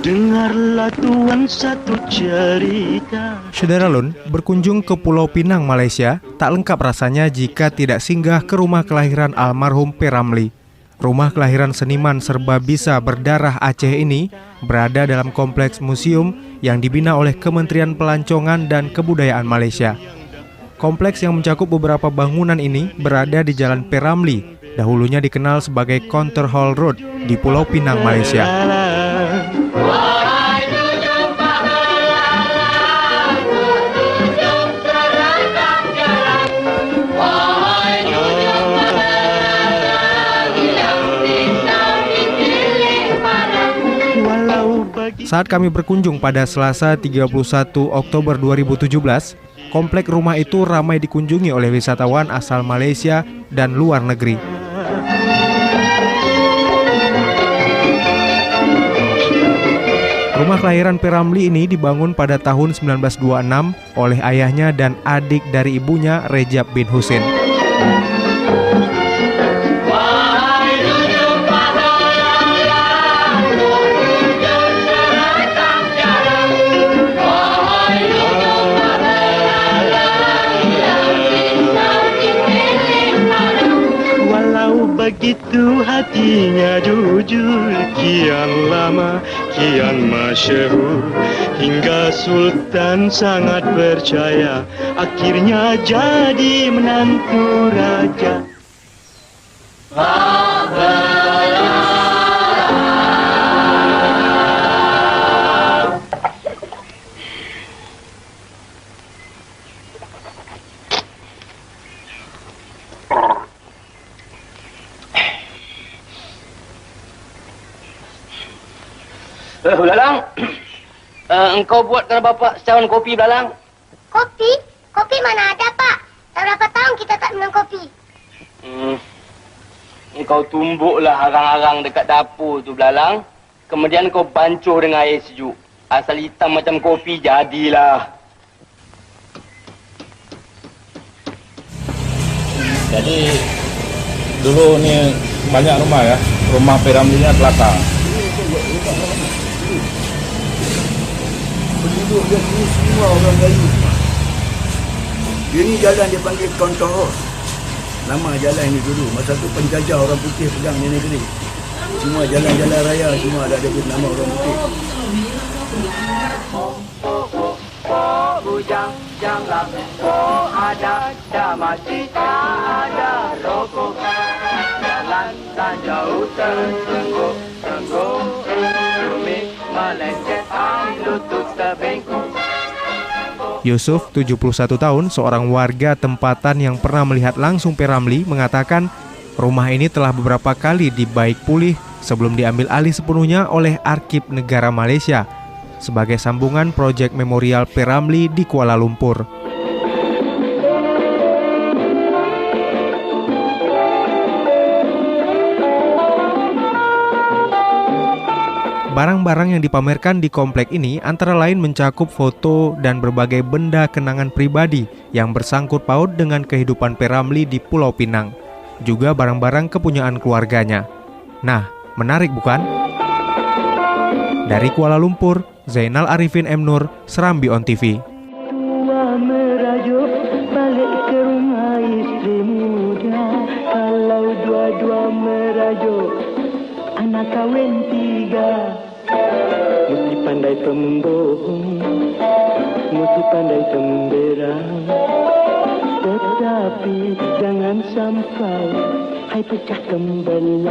Dengarlah Tuhan satu cerita. Syederalun, berkunjung ke Pulau Pinang, Malaysia, tak lengkap rasanya jika tidak singgah ke rumah kelahiran almarhum P. Ramlee. Rumah kelahiran seniman serba bisa berdarah Aceh ini berada dalam kompleks museum yang dibina oleh Kementerian Pelancongan dan Kebudayaan Malaysia. Kompleks yang mencakup beberapa bangunan ini berada di Jalan P. Ramlee, dahulunya dikenal sebagai Counter Hall Road di Pulau Pinang, Malaysia. Saat kami berkunjung pada Selasa 31 Oktober 2017, komplek rumah itu ramai dikunjungi oleh wisatawan asal Malaysia dan luar negeri. Rumah kelahiran P. Ramlee ini dibangun pada tahun 1926 oleh ayahnya dan adik dari ibunya, Rejab bin Husin. Begitu hatinya jujur, kian lama, kian masyhur, hingga Sultan sangat percaya, akhirnya jadi menantu raja. Belalang, engkau buatkan bapak secawan kopi, Belalang. Kopi? Kopi mana ada, Pak? Dah berapa tahun kita tak minum kopi? Engkau tumbuklah arang-arang dekat dapur tu, Belalang. Kemudian kau bancuh dengan air sejuk. Asal hitam macam kopi, jadilah. Jadi, dulu ni banyak rumah ya. Rumah P. Ramlee-nya belakang. Penduduk dia sini semua orang Melayu. Dia ni jalan dia panggil Counter Hall. Nama jalan ini dulu. Masa tu penjajah orang putih pegang ni negeri. Semua jalan-jalan raya semua ada nama orang putih. Bujang jangan ada damai kita ada rokok jalan dan jauh tersengguh rumit melencet lutut terbengkok. Yusuf, 71 tahun, seorang warga tempatan yang pernah melihat langsung P. Ramlee, mengatakan rumah ini telah beberapa kali dibaik pulih sebelum diambil alih sepenuhnya oleh Arsip Negara Malaysia sebagai sambungan proyek memorial P. Ramlee di Kuala Lumpur. Barang-barang yang dipamerkan di komplek ini antara lain mencakup foto dan berbagai benda kenangan pribadi yang bersangkut paut dengan kehidupan P. Ramlee di Pulau Pinang. Juga barang-barang kepunyaan keluarganya. Nah, menarik bukan? Dari Kuala Lumpur, Zainal Arifin M. Nur, Serambi On TV. Tua merajuk balik ke rumah istri muda. Kalau dua-dua merajuk, anak kawin 3. Mesti pandai pembohong, mesti pandai temberang, tetapi jangan sampai hai pecah kembali.